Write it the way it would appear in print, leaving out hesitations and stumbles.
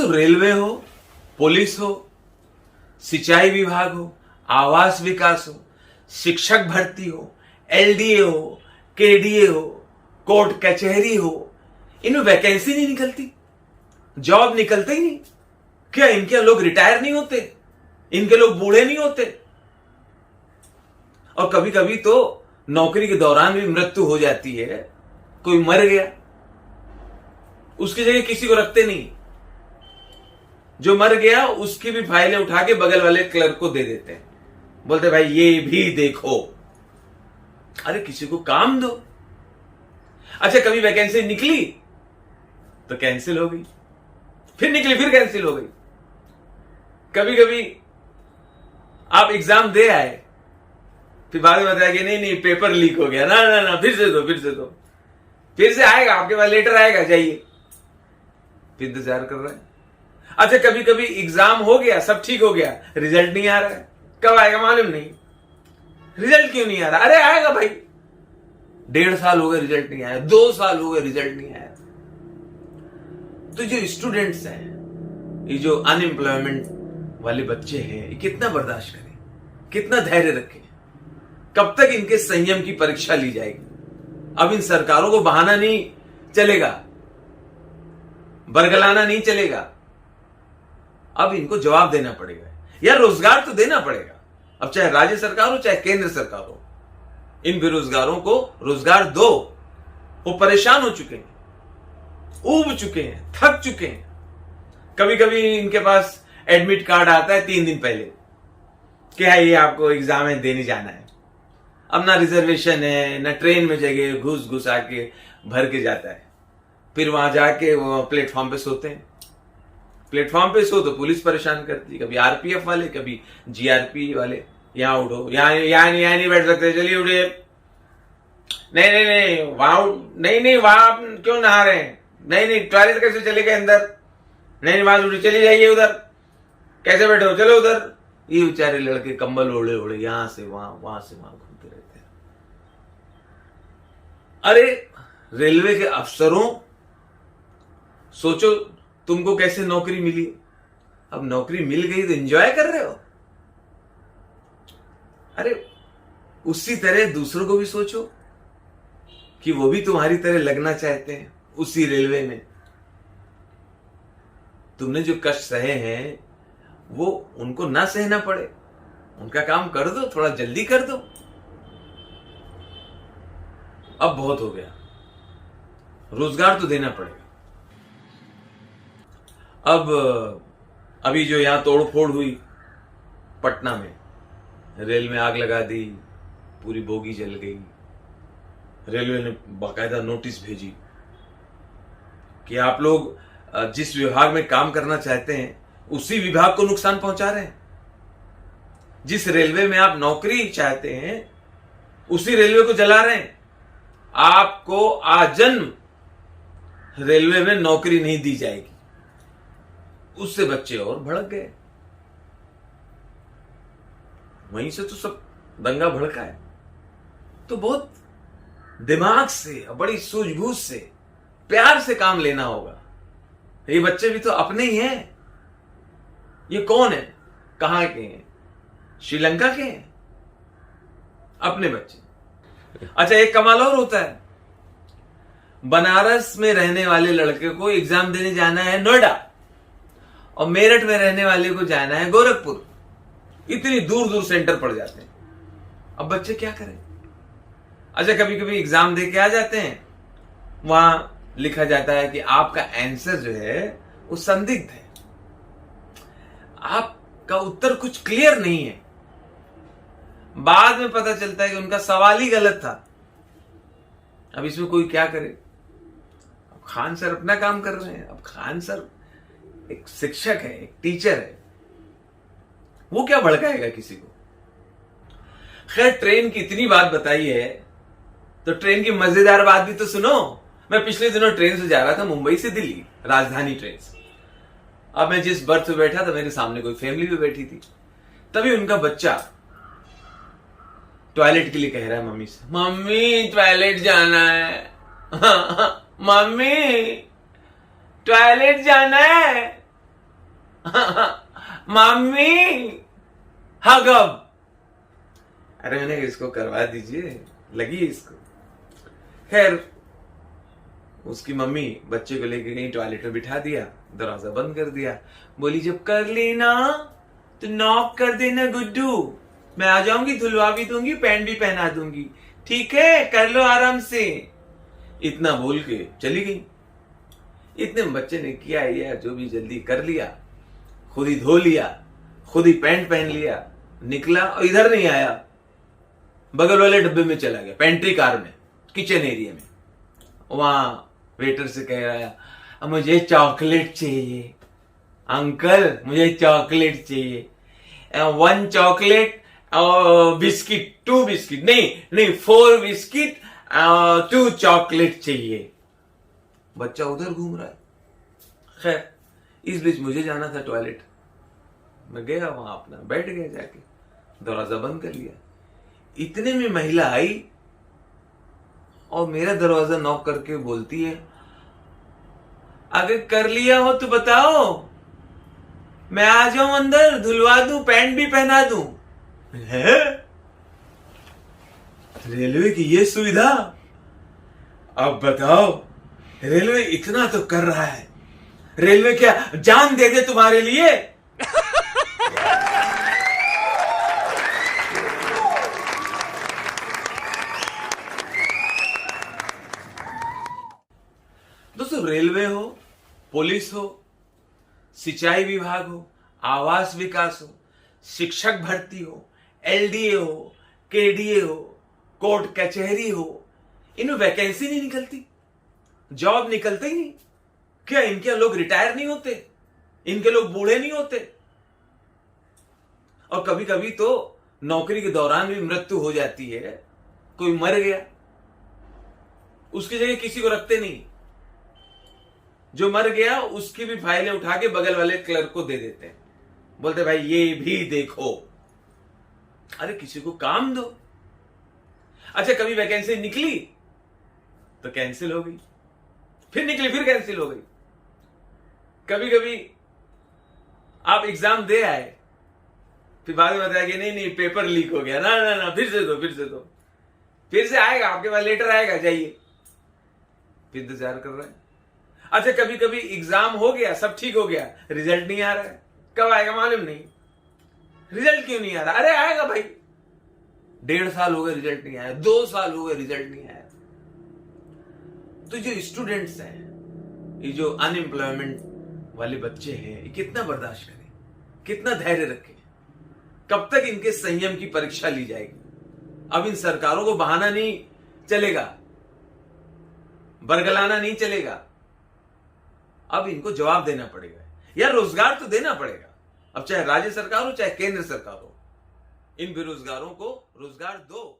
तो रेलवे हो, पुलिस हो, सिंचाई विभाग हो, आवास विकास हो, शिक्षक भर्ती हो, एलडीए हो, केडीए हो, कोर्ट कचहरी हो, इनमें वैकेंसी नहीं निकलती, जॉब निकलते ही नहीं। क्या इनके लोग रिटायर नहीं होते? इनके लोग बूढ़े नहीं होते? और कभी कभी तो नौकरी के दौरान भी मृत्यु हो जाती है, कोई मर गया, उसकी जगह किसी को रखते नहीं, जो मर गया उसकी भी फाइलें उठा के बगल वाले क्लर्क को दे देते हैं, बोलते भाई ये भी देखो। अरे किसी को काम दो। अच्छा, कभी वैकेंसी निकली तो कैंसिल हो गई, फिर निकली फिर कैंसिल हो गई। कभी कभी आप एग्जाम दे आए, फिर बाद में बताया कि नहीं नहीं पेपर लीक हो गया, ना ना ना फिर से दो, फिर से आएगा आपके पास लेटर आएगा, जाइए, फिर इंतजार कर रहे हैं। अच्छा, कभी कभी एग्जाम हो गया, सब ठीक हो गया, रिजल्ट नहीं आ रहा है, कब आएगा मालूम नहीं। रिजल्ट क्यों नहीं आ रहा? अरे आएगा भाई, 1.5 साल हो गए रिजल्ट नहीं आया, 2 साल हो गए रिजल्ट नहीं आया। तो जो स्टूडेंट्स हैं, ये जो अनएम्प्लॉयमेंट वाले बच्चे हैं, ये कितना बर्दाश्त करें, कितना धैर्य रखें, कब तक इनके संयम की परीक्षा ली जाएगी? अब इन सरकारों को बहाना नहीं चलेगा, बरगलाना नहीं चलेगा, अब इनको जवाब देना पड़ेगा यार, रोजगार तो देना पड़ेगा। अब चाहे राज्य सरकार हो चाहे केंद्र सरकार हो, इन बेरोजगारों को रोजगार दो। वो परेशान हो चुके हैं, ऊब चुके हैं, थक चुके हैं। कभी कभी इनके पास एडमिट कार्ड आता है 3 दिन पहले कि है ये आपको एग्जाम है देने जाना है। अब ना रिजर्वेशन है, ना ट्रेन में जगह, घुस घुस आके भर के जाता है। फिर वहां जाके वो प्लेटफॉर्म पे सोते हैं। प्लेटफॉर्म पे सो तो पुलिस परेशान करती है, कभी आरपीएफ वाले, कभी जीआरपी वाले, यहां उठो, यहां नहीं बैठ सकते, चलिए उठिए, नहीं नहीं नहीं वहां नहीं वहां क्यों नहा रहे हैं, नहीं टॉयलेट कैसे चले गए अंदर, नहीं वहां उठे, चले जाइए उधर, कैसे बैठे हो, चलो उधर। ये बेचारे लड़के कंबल ओढ़े ओढ़े यहां से वहां से वहां घूमते रहते हैं। अरे रेलवे के अफसरों, सोचो तुमको कैसे नौकरी मिली। अब नौकरी मिल गई तो एंजॉय कर रहे हो। अरे उसी तरह दूसरों को भी सोचो कि वो भी तुम्हारी तरह लगना चाहते हैं उसी रेलवे में। तुमने जो कष्ट सहे हैं वो उनको ना सहना पड़े, उनका काम कर दो, थोड़ा जल्दी कर दो। अब बहुत हो गया, रोजगार तो देना पड़ेगा। अब अभी जो यहां तोड़फोड़ हुई पटना में, रेल में आग लगा दी, पूरी बोगी जल गई। रेलवे ने बाकायदा नोटिस भेजी कि आप लोग जिस विभाग में काम करना चाहते हैं उसी विभाग को नुकसान पहुंचा रहे हैं। जिस रेलवे में आप नौकरी चाहते हैं उसी रेलवे को जला रहे हैं। आपको आजन्म रेलवे में नौकरी नहीं दी जाएगी। उससे बच्चे और भड़क गए। वहीं से तो सब दंगा भड़का है। तो बहुत दिमाग से, बड़ी सूझबूझ से, प्यार से काम लेना होगा। ये बच्चे भी तो अपने ही हैं। ये कौन है, कहां के हैं? श्रीलंका के हैं, अपने बच्चे। अच्छा, एक कमाल और होता है। बनारस में रहने वाले लड़के को एग्जाम देने जाना है नोएडा, और मेरठ में रहने वाले को जाना है गोरखपुर। इतनी दूर दूर सेंटर पड़ जाते हैं। अब बच्चे क्या करें? अच्छा, कभी कभी एग्जाम दे के आ जाते हैं, वहां लिखा जाता है कि आपका आंसर जो है वो संदिग्ध है, आपका उत्तर कुछ क्लियर नहीं है। बाद में पता चलता है कि उनका सवाल ही गलत था। अब इसमें कोई क्या करे? अब खान सर अपना काम कर रहे हैं। अब खान सर एक शिक्षक है, एक टीचर है, वो क्या भड़काएगा किसी को? खैर, ट्रेन की इतनी बात बताई है तो ट्रेन की मजेदार बात भी तो सुनो। मैं पिछले दिनों ट्रेन से जा रहा था, मुंबई से दिल्ली, राजधानी ट्रेन से। अब मैं जिस बर्थ पे बैठा था, मेरे सामने कोई फैमिली भी बैठी थी। तभी उनका बच्चा टॉयलेट के लिए कह रहा है मम्मी से, मम्मी टॉयलेट जाना है मम्मी टॉयलेट जाना है। मम्मी हाँ कब? अरे मैंने इसको करवा दीजिए, लगी इसको। खैर उसकी मम्मी बच्चे को लेके गई, टॉयलेट में बिठा दिया, दरवाजा बंद कर दिया, बोली जब कर लेना तो नॉक कर देना गुड्डू, मैं आ जाऊंगी, धुलवा भी दूंगी, पैंट भी पहना दूंगी, ठीक है, कर लो आराम से। इतना बोल के चली गई। इतने में बच्चे ने किया या जो भी जल्दी कर लिया, खुद ही धो लिया, खुद ही पैंट पहन लिया, निकला और इधर नहीं आया, बगल वाले डब्बे में चला गया, पेंट्री कार में, किचन एरिया में। वहां वेटर से कह रहा है मुझे चॉकलेट चाहिए अंकल, मुझे चॉकलेट चाहिए, 1 चॉकलेट और बिस्किट, 2 बिस्किट, नहीं 4 बिस्किट 2 चॉकलेट चाहिए। बच्चा उधर घूम रहा है। खैर इस बीच मुझे जाना था टॉयलेट, मैं गया वहां, अपना बैठ गया, जाके दरवाजा बंद कर लिया। इतने में महिला आई और मेरा दरवाजा नॉक करके बोलती है अगर कर लिया हो तो बताओ, मैं आ जाऊं अंदर, धुलवा दूं, पैंट भी पहना दूं। है रेलवे की ये सुविधा? अब बताओ, रेलवे इतना तो कर रहा है, रेलवे क्या जान दे दे तुम्हारे लिए? दोस्तों रेलवे हो, पुलिस हो, सिंचाई विभाग हो, आवास विकास हो, शिक्षक भर्ती हो, एलडीए हो, केडीए हो, कोर्ट कचहरी हो, इनमें वैकेंसी नहीं निकलती, जॉब निकलते ही नहीं। क्या इनके लोग रिटायर नहीं होते? इनके लोग बूढ़े नहीं होते? और कभी कभी तो नौकरी के दौरान भी मृत्यु हो जाती है, कोई मर गया, उसकी जगह किसी को रखते नहीं, जो मर गया उसकी भी फाइलें उठा के बगल वाले क्लर्क को दे देते हैं, बोलते भाई ये भी देखो। अरे किसी को काम दो। अच्छा कभी वैकेंसी निकली तो कैंसिल हो गई, फिर निकली फिर कैंसिल हो गई। कभी कभी आप एग्जाम दे आए, फिर बाद में बताया कि नहीं पेपर लीक हो गया, ना फिर से दो, फिर से आएगा आपके पास लेटर आएगा, जाइए, फिर इंतजार कर रहे हैं। अच्छा कभी कभी एग्जाम हो गया, सब ठीक हो गया, रिजल्ट नहीं आ रहा है, कब आएगा मालूम नहीं। रिजल्ट क्यों नहीं आ रहा? अरे आएगा भाई, 1.5 साल हो गए रिजल्ट नहीं आया, 2 साल हो गए रिजल्ट नहीं आया। तो जो स्टूडेंट्स हैं, ये जो अनएम्प्लॉयमेंट वाले बच्चे हैं, ये कितना बर्दाश्त करें, कितना धैर्य रखें, कब तक इनके संयम की परीक्षा ली जाएगी? अब इन सरकारों को बहाना नहीं चलेगा, बरगलाना नहीं चलेगा, अब इनको जवाब देना पड़ेगा, या रोजगार तो देना पड़ेगा। अब चाहे राज्य सरकार हो चाहे केंद्र सरकार हो, इन बेरोजगारों को रोजगार दो।